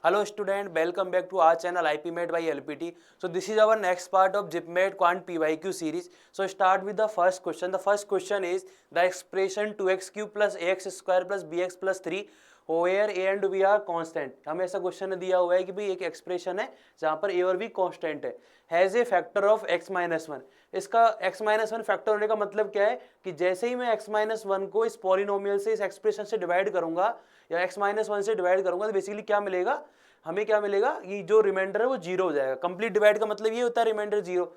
Hello student, welcome back to our channel IPMate by LPT. So this is our next part of GIPMate Quant PYQ series. So start with the first question. The first question is the expression 2x cube plus ax square plus bx plus 3 where a and b are constant. हमें ऐसा question दिया हुआ है कि भाई एक expression है जहाँ पर a और b कांस्टेंट है, has a factor of x minus one. इसका x माइनस वन फैक्टर होने का मतलब क्या है कि जैसे ही मैं x माइनस वन को इस पॉलिनोमियल से इस एक्सप्रेशन से डिवाइड करूंगा या x माइनस वन से डिवाइड करूंगा तो बेसिकली क्या मिलेगा, हमें क्या मिलेगा कि जो रिमाइंडर है वो जीरो हो जाएगा. कंप्लीट डिवाइड का मतलब ये होता है remainder zero.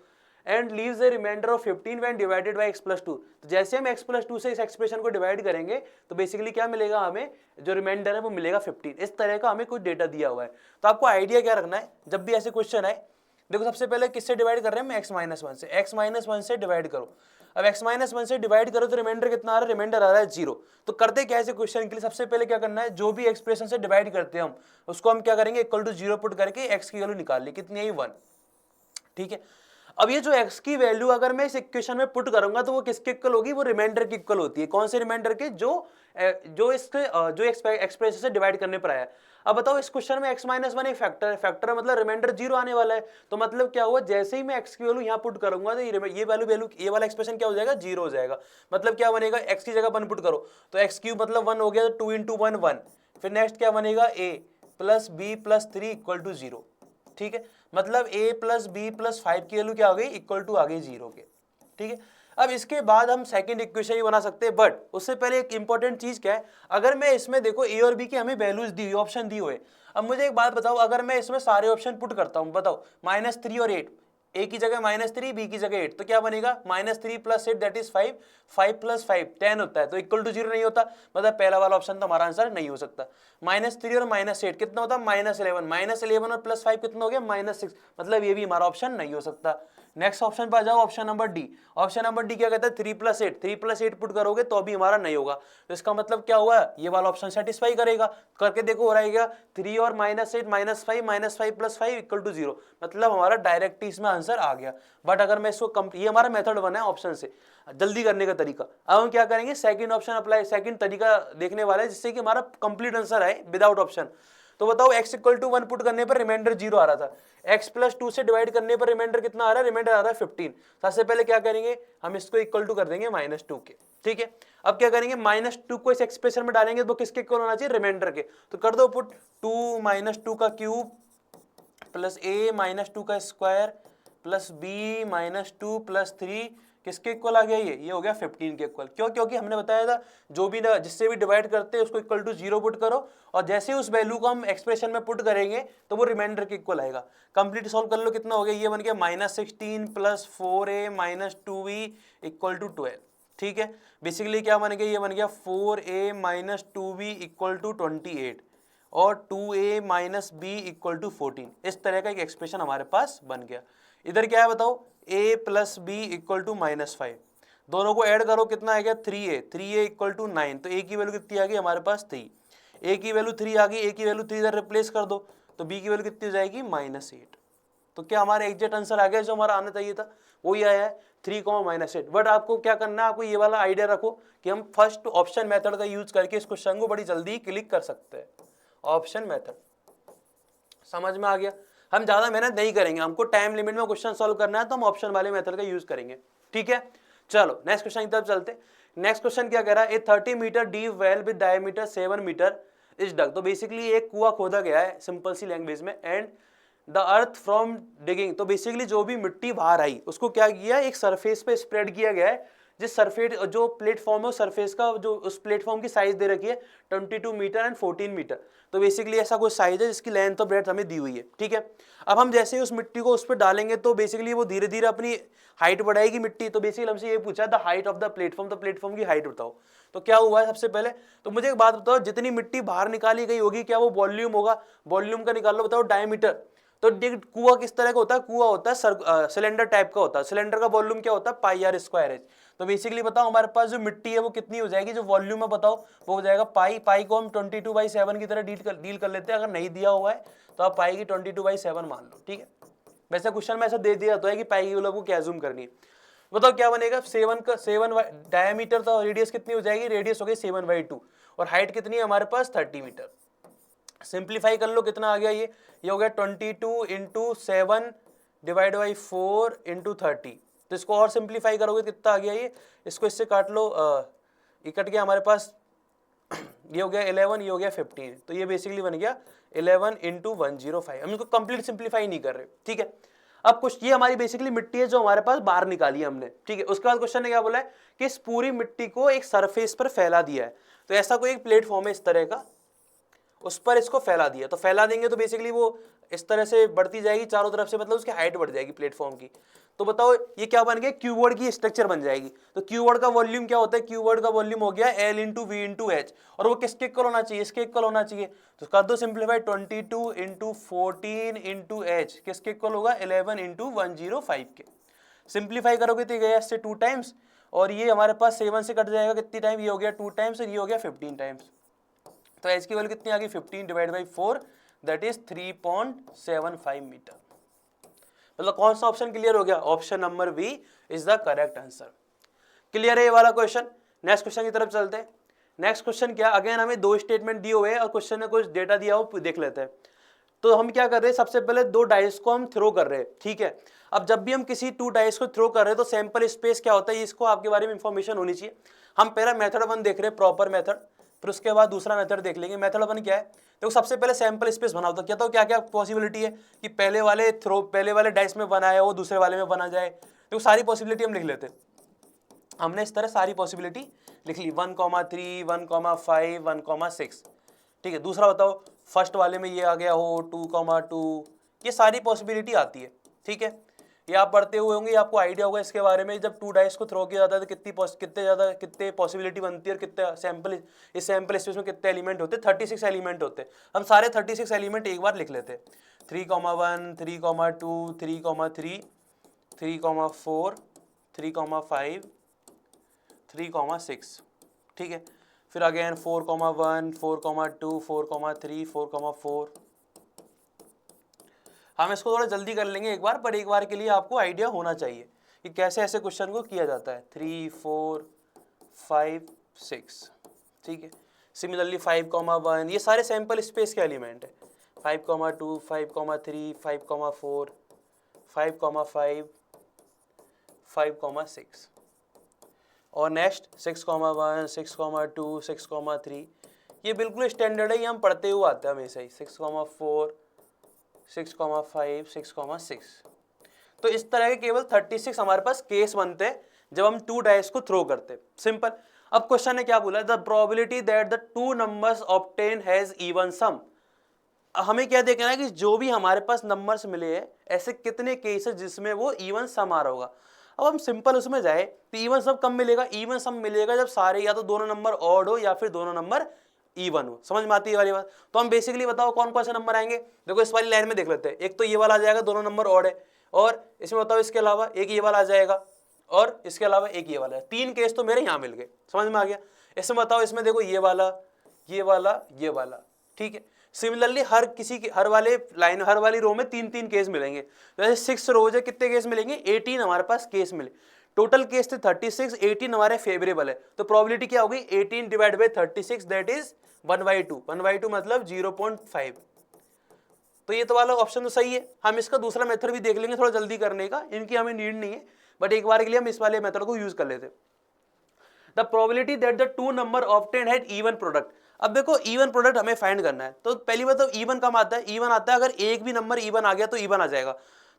And leaves the remainder of 15 when divided by x plus two. तो जैसे हम x प्लस टू से इस एक्सप्रेशन को डिवाइड करेंगे तो बेसिकली क्या मिलेगा, हमें जो रिमाइंडर है वो मिलेगा 15. इस तरह का हमें कुछ डेटा दिया हुआ है. तो आपको आइडिया क्या रखना है जब भी ऐसे क्वेश्चन आए, देखो सबसे पहले किससे डिवाइड कर रहे हैं, मैं x माइनस वन से. x माइनस वन से डिवाइड करो. अब x माइनस वन से डिवाइड करो तो रिमाइंडर कितना आ रहा है, रिमाइंडर आ रहा है जीरो. तो करते क्या ऐसे क्वेश्चन के लिए, सबसे पहले क्या करना है, जो भी एक्सप्रेशन से डिवाइड करते हैं हम उसको हम क्या करेंगे, इक्वल टू जीरो पुट करके x की वैल्यू निकाल ली, कितनी आई 1. ठीक है. अब ये जो x की वैल्यू अगर मैं इस इक्वेशन में पुट करूंगा तो वो किसके इक्वल होगी, वो रिमाइंडर की इक्वल होती है. कौन से रिमाइंडर के, जो एक्सप्रेशन से डिवाइड करने पर आया. अब बताओ इस क्वेश्चन में x माइनस वन एक फैक्टर है, फैक्टर मतलब रिमाइंडर जीरो आने वाला है. तो मतलब क्या हुआ, जैसे ही मैं x की वैल्यू यहाँ पुट करूंगा तो ये वैल्यू ये वाला एक्सप्रेशन क्या हो जाएगा, जीरो हो जाएगा. मतलब क्या बनेगा, x की जगह वन पुट करो तो एक्स क्यूब मतलब वन हो गया, तो टू इंटू वन वन. फिर नेक्स्ट क्या बनेगा, a plus B plus three equal to zero. ठीक है, मतलब a plus B plus five की वैल्यू क्या हो गई, इक्वल टू आ गई जीरो के. ठीक है. अब इसके बाद हम सेकंड इक्वेशन ही बना सकते हैं, बट उससे पहले एक इंपॉर्टेंट चीज क्या है, अगर मैं इसमें देखो a और b की हमें वैल्यूज दी हुई, ऑप्शन दी हुए. अब मुझे एक बात बताओ, अगर मैं इसमें सारे ऑप्शन पुट करता हूं, बताओ माइनस थ्री और एट, ए की जगह माइनस थ्री, बी की जगह एट, तो क्या बनेगा, minus three plus at that is five, five plus five 10 होता है, तो इक्वल टू जीरो नहीं होता. मतलब पहला वाला ऑप्शन तो हमारा आंसर नहीं हो सकता. माइनस थ्री और माइनस एट कितना होता है, माइनस इलेवन, माइनस इलेवन और प्लस फाइव कितना हो गया, माइनस सिक्स. मतलब ये भी हमारा ऑप्शन नहीं हो सकता. नेक्स्ट ऑप्शन पर आ जाओ, option number D. Option number D क्या कहता है, three plus eight, three plus eight put करोगे तो भी हमारा नहीं होगा. तो इसका मतलब क्या हुआ, ये वाला ऑप्शन सेटिस्फाई करेगा. करके देखो हो रहेगा, थ्री और minus eight minus five plus five equal to zero. मतलब हमारा डायरेक्ट इसमें आंसर आ गया. बट अगर मैं इसको ये हमारा मेथड बना है ऑप्शन से जल्दी करने का तरीका. अब हम क्या करेंगे, सेकंड ऑप्शन अप्लाई, सेकंड तरीका देखने वाला है जिससे कि हमारा कंप्लीट आंसर आए विदाउट ऑप्शन. तो बताओ x equal to one put करने पर रिमाइंडर जीरो आ रहा था, x प्लस टू से डिवाइड करने पर रिमाइंडर कितना आ रहा है, रिमाइंडर आ रहा है 15. सबसे पहले क्या करेंगे, हम इसको इक्वल टू कर देंगे माइनस टू के. ठीक है. अब क्या करेंगे, माइनस टू को इस एक्सप्रेशन में डालेंगे तो किसके इक्वल होना चाहिए, रिमाइंडर के. तो कर दो पुट, टू माइनस टू का cube plus A minus two का square plus B minus two plus three किसके इक्वल आ गया, ये हो गया 15 के इक्वल. क्यों, क्योंकि हमने बताया था जो भी जिससे भी डिवाइड करते हैं उसको इक्वल टू जीरो पुट करो और जैसे ही उस वैल्यू को हम एक्सप्रेशन में पुट करेंगे तो वो रिमाइंडर के इक्वल आएगा. कंप्लीट सॉल्व कर लो, कितना हो गया, ये बन गया minus sixteen plus four a minus two b equal to 12. ठीक है. बेसिकली क्या बन गया, ये बन गया four a minus two b equal to 28 और 2a minus B equal to 14. इस तरह का एक एक्सप्रेशन हमारे पास बन गया. इधर क्या है बताओ, a plus b equal to minus five, दोनों को ऐड करो कितना आ गया, 3a इक्वल टू 9. तो a की वैल्यू कितनी आ गई हमारे पास 3, a की वैल्यू 3 आ गई, a की वैल्यू 3 इधर रिप्लेस कर दो तो b की वैल्यू कितनी हो जाएगी, माइनस 8. तो क्या हमारा एग्जैक्ट आंसर आ गया जो हमारा आना चाहिए था, वही आया है 3 माइनस 8. बट आपको क्या करना है, आपको ये वाला आइडिया रखो कि हम फर्स्ट ऑप्शन मेथड का यूज करके इस क्वेश्चन को बड़ी जल्दी क्लिक कर सकते हैं. ऑप्शन मेथड समझ में आ गया. हम ज्यादा मेहनत नहीं करेंगे, हमको टाइम लिमिट में क्वेश्चन सॉल्व करना है तो हम ऑप्शन वाले मेथड का यूज करेंगे. ठीक है. चलो नेक्स्ट क्वेश्चन की तरफ चलते. नेक्स्ट क्वेश्चन क्या कह रहा है, a 30 metre deep well with diameter 7 metre is dug. तो बेसिकली एक कुआं खोदा गया है सिंपल सी लैंग्वेज में. And the earth from digging, तो बेसिकली जो भी मिट्टी बाहर आई उसको क्या किया, एक सरफेस पे स्प्रेड किया गया है. जिस सरफेस जो प्लेटफॉर्म है उस सरफेस का जो उस प्लेटफॉर्म की साइज दे रखी है 22 मीटर एंड 14 मीटर. तो बेसिकली ऐसा कोई साइज है जिसकी लेंथ और ब्रेड्थ हमें दी हुई है. ठीक है. अब हम जैसे ही उस मिट्टी को उस पर डालेंगे तो बेसिकली वो धीरे धीरे अपनी हाइट बढ़ाएगी मिट्टी. तो बेसिकली हमसे ये पूछा the height of the platform, तो प्लेटफॉर्म की हाइट बताओ. तो क्या हुआ है सबसे पहले, तो मुझे एक बात बताओ, जितनी मिट्टी बाहर निकाली गई होगी क्या वो वॉल्यूम होगा, वॉल्यूम का निकाल लो, बताओ डायमीटर. तो कुआं किस तरह का होता है, कुआं होता है सिलेंडर टाइप का होता है. सिलेंडर का वॉल्यूम क्या होता है, पाई आर स्क्वायर एच. तो बेसिकली बताओ हमारे पास जो मिट्टी है वो कितनी हो जाएगी, जो वॉल्यूम है बताओ वो हो जाएगा पाई. पाई को हम 22/7 की तरह डील कर लेते हैं. अगर नहीं दिया हुआ है तो आप पाई की 22/7 मान लो. ठीक है. वैसे क्वेश्चन में ऐसा दे दिया तो है कि पाई की वैल्यू को क्या जूम करनी है. बताओ क्या बनेगा, 7 डायमीटर था, रेडियस कितनी हो जाएगी, रेडियस हो गई 7/2 और हाइट कितनी है हमारे पास 30 मीटर. सिंप्लीफाई कर लो, कितना आ गया ये हो गया 22 इंटू 7 डिवाइड बाई 4 इंटू 30। तो इसको और सिंप्लीफाई करोगे कितना आ गया ये, इसको इससे काट लो, ये कट गया हमारे पास, ये हो गया 11, ये हो गया 15, तो ये बेसिकली बन गया 11 इंटू 105। हम इसको कंप्लीट सिंप्लीफाई नहीं कर रहे, ठीक है। अब कुछ ये हमारी बेसिकली मिट्टी है जो हमारे पास बाहर निकाली है हमने, ठीक है। उसके बाद क्वेश्चन ने क्या बोला है कि इस पूरी मिट्टी को एक सरफेस पर फैला दिया है। तो ऐसा कोई एक प्लेटफॉर्म है इस तरह का, उस पर इसको फैला दिया, तो फैला देंगे तो बेसिकली वो इस तरह से बढ़ती जाएगी चारों तरफ से, मतलब उसकी हाइट बढ़ जाएगी प्लेटफॉर्म की। तो बताओ ये क्या बन गया, क्यूबॉर्ड की स्ट्रक्चर बन जाएगी। तो क्यूबॉर्ड का वॉल्यूम क्या होता है, क्यूबॉर्ड का वॉल्यूम हो गया L into v into h, और वो किसके इक्वल होना चाहिए, इसके इक्वल होना चाहिए। तो कर दो सिंप्लीफाई, 22 इंटू 14 इंटू एच किसके इक्वल होगा, 11 इंटू 105 के। सिंप्लीफाई करोगे तो गया इससे 2 टाइम्स, और ये हमारे पास 7 से कट जाएगा कितनी टाइम, ये हो गया 2 टाइम्स, और ये हो गया 15 टाइम्स। तो एच की वैल्यू कितनी आ गई, 15 divide by 4, that is 3.75 metre. मतलब कौन सा ऑप्शन क्लियर हो गया, option number b is the correct answer. Clear है ये वाला क्वेश्चन। नेक्स्ट क्वेश्चन की तरफ चलते हैं। नेक्स्ट क्वेश्चन क्या, अगेन हमें 2 स्टेटमेंट दिए हुए हैं और क्वेश्चन ने कुछ डेटा दिया हो, देख लेते हैं। तो हम क्या कर रहे हैं, सबसे पहले 2 डाइस को हम थ्रो कर रहे हैं, ठीक है। अब जब भी हम किसी 2 डाइस को थ्रो कर रहे हैं तो सैंपल स्पेस क्या होता है, इसको आपके बारे में इंफॉर्मेशन होनी चाहिए। हम पहला मेथड 1 देख रहे हैं, प्रॉपर मेथड, फिर उसके बाद दूसरा मेथड देख लेंगे। मेथड 1 क्या है, तो सबसे पहले सैंपल स्पेस बनाओ। तो क्या, तो क्या क्या पॉसिबिलिटी है कि पहले वाले डाइस में बनाया वो दूसरे वाले में बना जाए, तो सारी पॉसिबिलिटी हम लिख लेते हैं। हमने इस तरह सारी पॉसिबिलिटी लिख ली, 1,3, 1,5, 1,6, ठीक है। दूसरा बताओ, फर्स्ट वाले में ये आ गया हो 2,2, ये सारी पॉसिबिलिटी आती है, ठीक है। ये आप पढ़ते हुए होंगे, आपको आइडिया होगा इसके बारे में। जब 2 डाइस को थ्रो किया जाता है तो कितने पॉसिबिलिटी बनती है, और कितने सैंपल, इस सैंपल स्पेस में कितने एलिमेंट होते हैं, 36 एलिमेंट होते हैं। हम सारे 36 एलिमेंट एक बार लिख लेते हैं, 3,1, 3,2, 3,3, 3,4, 3,5, 3,6, ठीक है। फिर अगेन 4,1, 4,2, 4,3, 4,4। हम इसको थोड़ा जल्दी कर लेंगे एक बार, पर एक बार के लिए आपको आइडिया होना चाहिए कि कैसे ऐसे क्वेश्चन को किया जाता है। 3, 4, 5, 6, ठीक है। सिमिलरली 5,1, ये सारे सैंपल स्पेस के एलिमेंट है। 5,2, 5,3, 5,4, 5,5, 5,6, और नेक्स्ट 6,1, 6,2, 6,3, ये बिल्कुल स्टैंडर्ड है, ये हम पढ़ते हुए आते हैं हमेशा ही। 6,4, 6,5, 6,6। तो इस तरह के केवल 36 हमारे पास केस बनते हैं जब हम 2 डाइस को थ्रो करते, सिंपल। अब क्वेश्चन ने क्या बोला, the probability that the 2 numbers obtain has even sum. हमें क्या देखना है कि जो भी हमारे पास नंबर्स मिले हैं, ऐसे कितने केस है जिसमें वो इवन सम आ रहा होगा। अब हम सिंपल उसमें जाए तो इवन सम कब मिलेगा, इवन सम मिलेगा जब सारे या तो दोनों नंबर ऑड हो या फिर दोनों नंबर इवन हो। समझ में आती है वाली बात। तो हम बेसिकली बताओ कौन कौन से नंबर आएंगे, देखो इस वाली लाइन में देख लेते हैं। एक तो ये वाला आ जाएगा, दोनों नंबर ऑड है, और इसमें बताओ इसके अलावा एक ये वाला आ जाएगा, और इसके अलावा एक ये वाला है। 3 केस तो मेरे यहाँ मिल गए, समझ में आ गया। इसमें बताओ, इसमें देखो ये वाला, ये वाला, ये वाला, ठीक है। सिमिलरली हर वाली रो में 3-3 केस मिलेंगे। जैसे 6 रोज है, कितने केस मिलेंगे, 18 हमारे पास केस मिले। टोटल केस थे 36, 18 हमारे फेवरेबल है। तो प्रोबेबिलिटी क्या होगी, 18 डिवाइड बाई 36, दैट इज 1/2। 1/2 मतलब 0.5। तो ये तो वाला ऑप्शन तो सही है। हम इसका दूसरा मेथड भी देख लेंगे थोड़ा जल्दी करने का, इनकी हमें नीड नहीं है, बट एक बार के लिए हम इस वाले मेथड को यूज कर लेते। The probability that the 2 number obtained had even product. अब देखो इवन प्रोडक्ट हमें फाइंड करना है, तो पहली बात तो इवन कब आता है, इवन आता है अगर एक भी नंबर इवन आ गया तो इवन आ जाएगा।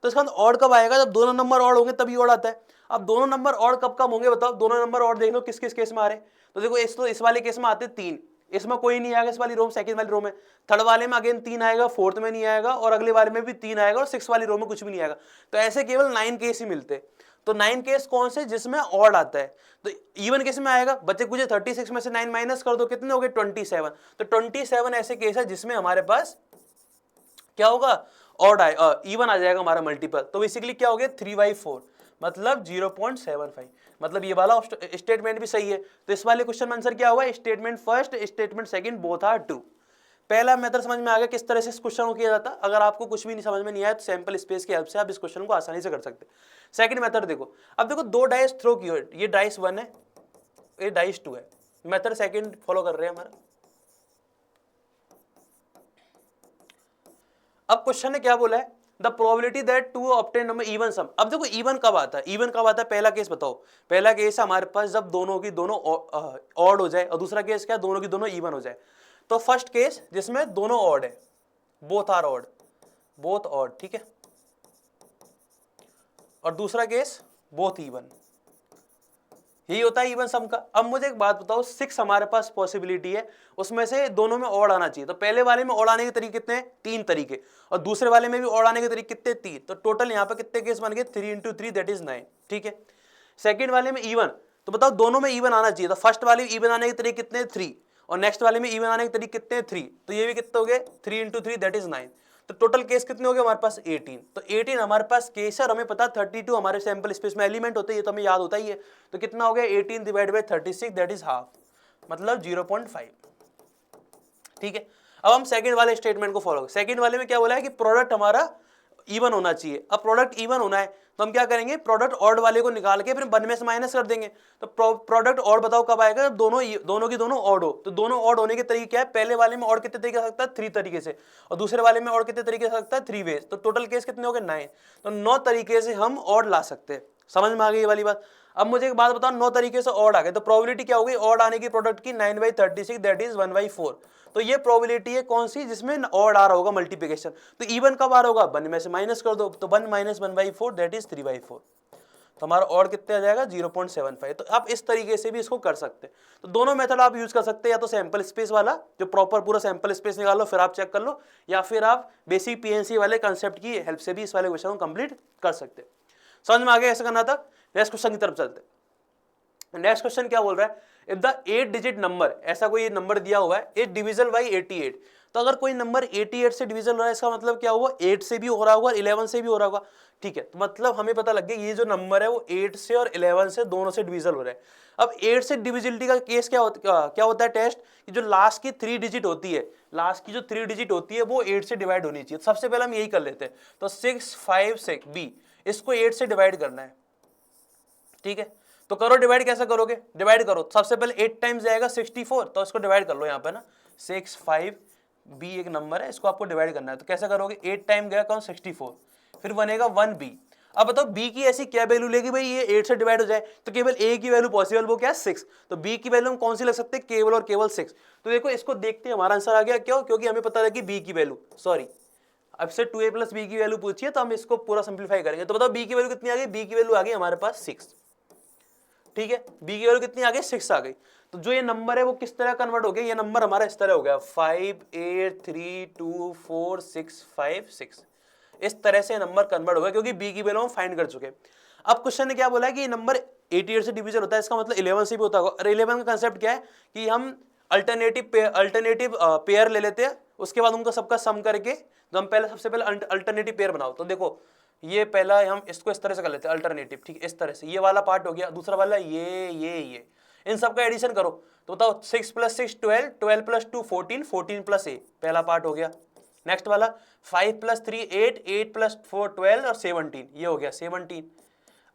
तो इसका ऑड कब आएगा, जब दोनों नंबर ऑड होंगे तभी ऑड आता है। अब दोनों नंबर ऑड कब कब होंगे बताओ, दोनों नंबर ऑड देख लो किस किस केस में आ रहे। तो देखो इस वाले केस में आते 3, इसमें कोई नहीं आएगा, इस वाली रो में, सेकंड वाली रो में। थर्ड वाले में अगेन 3 आएगा, फोर्थ में नहीं आएगा, और अगले वाले में भी 3 आएगा, और 6 वाली रो में कुछ भी नहीं आएगा। तो ऐसे केवल 9 केस ही मिलते। तो 9 केस कौन से जिसमें ऑड आता है। तो इवन केस में आएगा, बच्चे कुछ 36 में से 9 माइनस कर दो, कितने हो गए 27। तो 27 ऐसे केस है जिसमें हमारे पास क्या होगा, ऑड इवन आ जाएगा हमारा मल्टीपल। तो बेसिकली क्या हो गया 3/4 मतलब 0.75। मतलब ये वाला स्टेटमेंट भी सही है। तो इस वाले क्वेश्चन में आंसर क्या हुआ, statement first statement second both are true. पहला मेथड समझ में आ गया किस तरह से इस क्वेश्चन को किया जाता। अगर आपको कुछ भी नहीं समझ में नहीं आया तो सैंपल स्पेस की हेल्प से आप इस क्वेश्चन को आसानी से कर सकते। सेकंड मेथड देखो, अब देखो 2 डाइस थ्रो की, ये डाइस 1 है, ये डाइस 2 है। मेथड सेकंड फॉलो कर रहे हैं हमारा। अब क्वेश्चन ने क्या बोला है, the probability that two obtain number even sum. अब देखो इवन कब आता है, इवन कब आता है, पहला केस बताओ। पहला केस हमारे पास जब दोनों की दोनों ऑड हो जाए, और दूसरा केस क्या, दोनों की दोनों इवन हो जाए। तो फर्स्ट केस जिसमें दोनों ऑड है, both are odd, both odd, ठीक है, और दूसरा केस बोथ इवन, यही होता है इवन सम का। अब मुझे एक बात बताओ, 6 हमारे पास पॉसिबिलिटी है, उसमें से दोनों में ऑड आना चाहिए। तो पहले वाले में ऑड आने के तरीके कितने हैं, 3 तरीके, और दूसरे वाले में भी ऑड आने के तरीके कितने, 3। तो टोटल यहाँ पे कितने केस बन गए, 3 × 3 दैट इज 9, ठीक है। सेकंड वाले में इवन, तो बताओ दोनों में इवन आना चाहिए। तो फर्स्ट वाले में इवन आने के तरीके कितने, 3, और नेक्स्ट वाले में इवन आने के तरीके कितने, 3। तो ये भी कितने हो गए, 3 × 3 दैट इज 9। तो टोटल केस कितने हो गए हमारे पास, 18। तो 18 हमारे पास केस है, और हमें पता 32 हमारे सैंपल स्पेस में एलिमेंट होते हैं, ये तो हमें याद होता ही है। तो कितना हो गया, 18 divide by 36 that is half, मतलब 0.5, ठीक है। अब हम सेकंड वाले स्टेटमेंट को फॉलो, सेकंड वाले में क्या बोला है कि प्रोडक्ट हमारा इवन होना चाहिए। अब प्रोडक्ट इवन होना है तो हम क्या करेंगे, प्रोडक्ट ऑड वाले को निकाल के फिर 1 में से माइनस कर देंगे। तो प्रोडक्ट ऑड बताओ कब आएगा, जब दोनों की दोनों ऑड हो। तो दोनों ऑड होने के तरीके क्या है, पहले वाले में ऑड कितने तरीके से सकता है, 3 तरीके से, और दूसरे वाले में ऑड कितने तरीके से सकता है, 3 वेज। तो टोटल केस कितने हो गए, 9। तो 9 तरीके से हम ऑड ला सकते हैं। समझ में आ गई ये वाली बात। अब मुझे एक बात बताओ, 9 तरीके से ऑड आ गए, तो प्रोबेबिलिटी क्या होगी ऑड आने की प्रोडक्ट की, 9/36 दैट इज 1/4। तो ये प्रोबेबिलिटी है कौन सी, जिसमें ऑड आ रहा होगा मल्टीप्लिकेशन। तो इवन कब आ रहा होगा, 1 में से माइनस कर दो, तो 1 - 1/4 दैट इज 3/4। तो हमारा ऑड कितने आ जाएगा, 0.75। तो आप इस तरीके से भी इसको कर सकते हैं। तो दोनों मेथड आप यूज कर सकते हैं, या तो सैंपल स्पेस वाला जो प्रॉपर पूरा सैंपल स्पेस निकालो फिर आप चेक कर लो, या फिर आप बेसिक पीएनसी वाले कंसेप्ट की हेल्प से भी इस वाले क्वेश्चन को कंप्लीट कर सकते हैं। समझ में आ गया ऐसा करना था। नेक्स्ट क्वेश्चन की तरफ चलते हैं। नेक्स्ट क्वेश्चन क्या बोल रहा है, इफ द 8 डिजिट नंबर, ऐसा कोई नंबर दिया हुआ है, इज डिविजल बाई 88। तो अगर कोई नंबर 88 से डिविजल हो रहा है, इसका मतलब क्या हुआ, 8 से भी हो रहा होगा, 11 से भी हो रहा होगा, ठीक है। तो मतलब हमें पता लग गया ये जो नंबर है वो 8 से और 11 से दोनों से डिविजल हो रहा है। अब 8 से डिविजिलिटी का केस क्या होता है टेस्ट, कि जो लास्ट की 3 डिजिट होती है, लास्ट की जो 3 डिजिट होती है वो 8 से डिवाइड होनी चाहिए। सबसे पहले हम यही कर लेते हैं। तो 6, 5, 6 बी, इसको 8 से डिवाइड करना है, ठीक है। तो करो डिवाइड, कैसे करोगे, डिवाइड करो। सबसे पहले 8 टाइम्स जाएगा 64, तो इसको डिवाइड कर लो यहाँ पे ना, 6, 5 बी एक नंबर है, इसको आपको डिवाइड करना है। तो कैसे करोगे, 8 टाइम गया कौन, 64, फिर बनेगा 1 बी। अब बताओ बी की ऐसी क्या वैल्यू लेगी भाई ये 8 से डिवाइड हो जाए, तो केवल ए की वैल्यू पॉसिबल, वो क्या है 6। तो बी की वैल्यू हम कौन सी लग सकते हैं, केवल और केवल 6। तो देखो इसको देखते हैं हमारा आंसर आ गया, क्यों, क्योंकि हमें पता लगी बी की वैल्यू, सॉरी अब से 2a + b की वैल्यू पूछिए, तो हम इसको पूरा सिंप्लीफाई करेंगे। तो बताओ बी की वैल्यू कितनी आ गई, बी की वैल्यू आ गई हमारे पास 6, ठीक है। बी की वैल्यू कितनी आ गई, 6 आ गई। तो जो ये नंबर है वो किस तरह कन्वर्ट हो गया, ये नंबर हमारा इस तरह हो गया, 5, 8, 3, 2, 4, 6, 5, 6। इस तरह से नंबर कन्वर्ट हो गया, क्योंकि बी की वैल्यू हम फाइंड कर चुके। अब क्वेश्चन ने क्या बोला है कि ये नंबर 88 से डिवीजन होता है, इसका मतलब 11 से भी होता होगा। और 11 का कंसेप्ट क्या है कि हम अल्टरनेटिव पेयर ले लेते हैं, उसके बाद उनका सबका सम करके, तो हम पहले सबसे पहले अल्टरनेटिव पेयर बनाओ। तो देखो ये पहला हम इसको इस तरह से कर लेते हैं अल्टरनेटिव, ठीक है, इस तरह से, ये वाला पार्ट हो गया। दूसरा वाला ये इन सब का एडिशन करो, तो बताओ 6 + 6 12, 12 + 2 14, 14 + a, पहला पार्ट हो गया। नेक्स्ट वाला 5 + 3 8, 8 + 4 12 और 17, ये हो गया 17।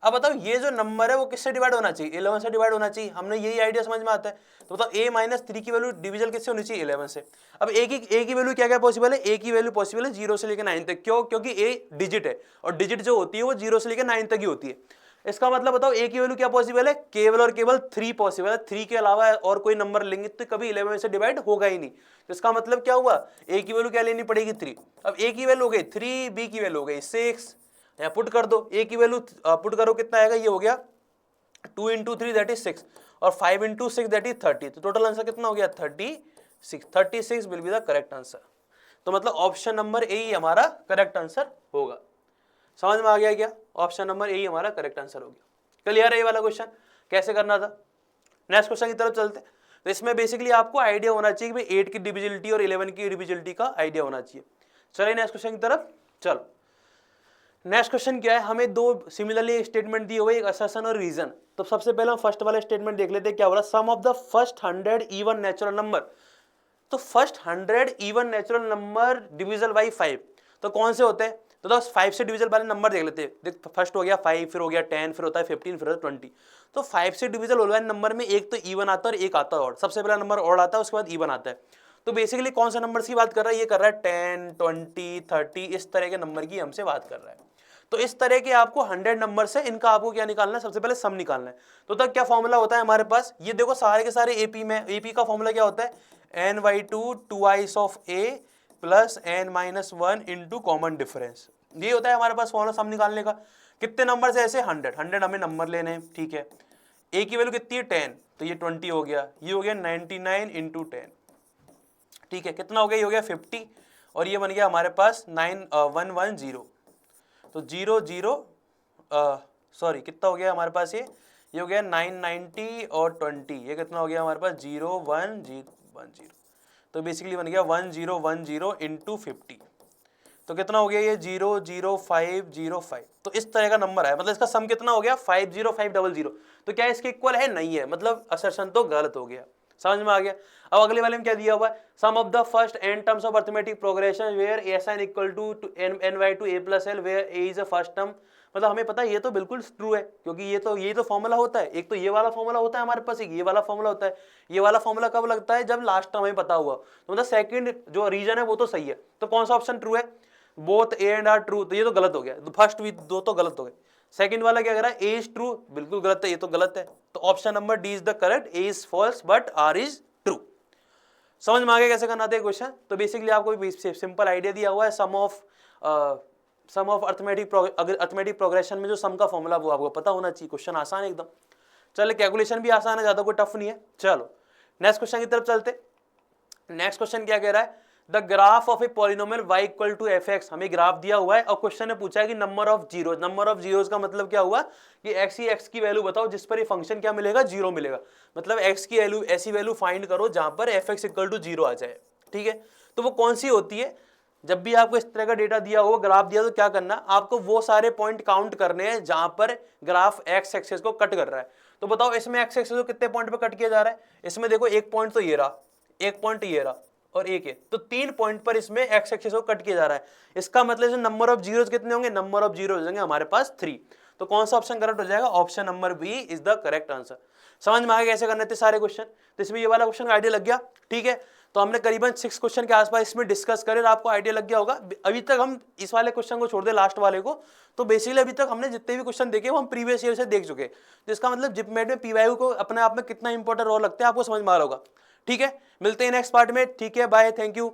अब बताओ ये जो नंबर है वो किससे डिवाइड होना चाहिए, 11 से डिवाइड होना चाहिए। हमने यही आइडिया समझ में आता है। तो बताओ a - 3 की वैल्यू डिविजन किससे होनी चाहिए, 11 से। अब a की वैल्यू क्या क्या पॉसिबल है, a की वैल्यू पॉसिबल है 0 से लेकर 9 तक। क्यों, क्योंकि a डिजिट है, और डिजिट जो होती है वो 0 से लेकर 9 तक ही होती है। इसका मतलब बताओ a की वैल्यू क्या पॉसिबल है, केवल और केवल 3 पॉसिबल है। 3 के अलावा और कोई नंबर लेंगे तो कभी 11 से डिवाइड होगा ही नहीं। तो इसका मतलब क्या हुआ, a की वैल्यू क्या लेनी पड़ेगी, 3। अब a की वैल्यू हो गई 3, b की वैल्यू हो गई 6, यहाँ पुट कर दो। a की वैल्यू पुट करो, कितना आएगा, ये हो गया 2 × 3 दैट इज 6, और 5 × 6 दैट इज 30। तो टोटल आंसर कितना हो गया, 36। 36 will be the correct answer. तो मतलब ऑप्शन नंबर ए ही हमारा करेक्ट आंसर होगा। समझ में आ गया क्या, ऑप्शन नंबर ए ही हमारा करेक्ट आंसर हो गया। क्लियर है ये वाला क्वेश्चन कैसे करना था। नेक्स्ट क्वेश्चन की तरफ चलते हैं। तो इसमें बेसिकली आपको आइडिया होना चाहिए कि भाई 8 की डिविजिलिटी और 11 की डिविजिलिटी का आइडिया होना चाहिए। चलिए नेक्स्ट क्वेश्चन की तरफ चलो। नेक्स्ट क्वेश्चन क्या है, हमें दो सिमिलरली स्टेटमेंट दिए हुए, एक असर्शन और रीजन। तो सबसे पहले हम फर्स्ट वाला स्टेटमेंट देख लेते हैं, क्या हो रहा है, sum of the first 100 even natural number. तो first 100 even natural number divisible by 5, तो कौन से होते हैं, तो 5 से डिविजल वाले नंबर देख लेते हैं। देख फर्स्ट हो गया 5, फिर हो गया 10, फिर होता है 15, फिर होता है 20। तो 5 से डिविजल वाले नंबर में एक तो इवन आता है और एक आता है ऑड। सबसे पहला नंबर ऑड आता है, उसके बाद इवन आता है। तो बेसिकली कौन सा नंबर की बात कर रहा है, ये कर रहा है 10, 20, 30 इस तरह के नंबर की हमसे बात कर रहा है। तो इस तरह के आपको 100 नंबर से इनका आपको क्या निकालना है, सबसे पहले सम निकालना है। तो तब क्या फॉर्मूला होता है हमारे पास, ये देखो सारे के सारे एपी में, एपी का फॉर्मूला क्या होता है, n/2 2i's of a plus n-1 into common difference. ये होता है हमारे पास फॉर्मूला सम निकालने का। कितने नंबर से ऐसे 100 हमें नंबर लेने हैं, ठीक है। a की वैल्यू कितनी है 10, तो ये 20 हो गया, ये हो गया 99 इंटू 10, ठीक है। कितना हो गया, ये हो गया 50 और ये बन गया हमारे पास 110। तो 0 कितना हो गया हमारे पास, ये हो गया 990 और 20, ये कितना हो गया हमारे पास 0110। तो बेसिकली बन गया 1010 इंटू 50, तो कितना हो गया ये 00505। तो इस तरह का नंबर है, मतलब इसका सम कितना हो गया 50500। तो क्या इसके इक्वल है, नहीं है, मतलब असर्शन तो गलत हो गया। समझ में आ गया। अब अगले वाले में क्या दिया हुआ है, sum of the first n terms of arithmetic progression where sn equal to n/2 a plus l where a is a first term. मतलब हमें पता है ये तो बिल्कुल ट्रू है, क्योंकि ये तो फॉर्मूला होता है, एक तो ये वाला फॉर्मूला होता है हमारे पास, एक ये वाला फॉर्मूला होता है। ये वाला फॉर्मूला कब लगता है, जब लास्ट टर्म हमें पता हुआ। तो मतलब सेकंड जो रीजन है वो तो सही है। तो कौन सा ऑप्शन ट्रू है, both a and r true, तो ये तो गलत हो गया। तो फर्स्ट भी दो तो गलत हो गए। सेकंड वाला क्या कह रहा है, ए इज ट्रू, बिल्कुल गलत है, ये तो गलत है। तो option number d is the correct, a is false but r is true. समझ में आ गया कैसे करना था क्वेश्चन। तो बेसिकली आपको सिंपल आइडिया दिया हुआ है, सम ऑफ अरिथमेटिक प्रोग्रेशन में जो सम का फॉर्मूला वो आपको पता होना चाहिए। क्वेश्चन आसान है एकदम। चलो कैलकुलेशन भी आसान है, ज्यादा कोई टफ नहीं है। चलो नेक्स्ट क्वेश्चन की तरफ चलते। नेक्स्ट क्वेश्चन क्या कह रहा है, the graph of a polynomial y equal to fx। हमें ग्राफ दिया हुआ है और क्वेश्चन ने पूछा है कि नंबर ऑफ जीरोज का मतलब क्या हुआ कि x की वैल्यू बताओ जिस पर ये फंक्शन क्या मिलेगा, 0 मिलेगा। मतलब x की वैल्यू, ऐसी वैल्यू फाइंड करो जहां पर fx इक्वल टू 0 आ जाए, ठीक है। तो वो कौन सी होती है, जब भी आपको इस तरह का डेटा दिया हो, ग्राफ दिया, तो क्या करना, आपको वो सारे पॉइंट काउंट करने हैं जहां पर ग्राफ x एक्सिस को कट कर रहा है। तो बताओ इसमें x एक्सिस को कितने पॉइंट पे कट किया जा रहा है, इसमें देखो एक पॉइंट तो ये रहा, एक पॉइंट ये रहा और एक है, तो 3 पॉइंट पर इसमें x एक्सिस को कट किया जा रहा है। इसका मतलब नंबर ऑफ जीरोज कितने होंगे, नंबर ऑफ जीरोज होंगे हमारे पास 3। तो कौन सा ऑप्शन करेक्ट हो जाएगा, option number b is the correct answer. समझ में आ गया कैसे करने थे सारे क्वेश्चन। तो इसमें ये वाला क्वेश्चन का आइडिया लग गया, ठीक है। तो हमने करीबन 6 क्वेश्चन के आसपास इसमें डिस्कस करे, आपको आइडिया लग गया होगा। अभी तक हम इस वाले क्वेश्चन को छोड़ दे लास्ट वाले को, तो बेसिकली अभी तक हमने जितने भी क्वेश्चन देखे वो हम प्रीवियस ईयर से देख चुके। तो इसका मतलब जिपमेट में पीवाईक्यू को अपने आप में कितना इंपॉर्टेंट रोल लगता है आपको समझ में आ रहा होगा, ठीक है। मिलते हैं नेक्स्ट पार्ट में, ठीक है, बाय, थैंक यू।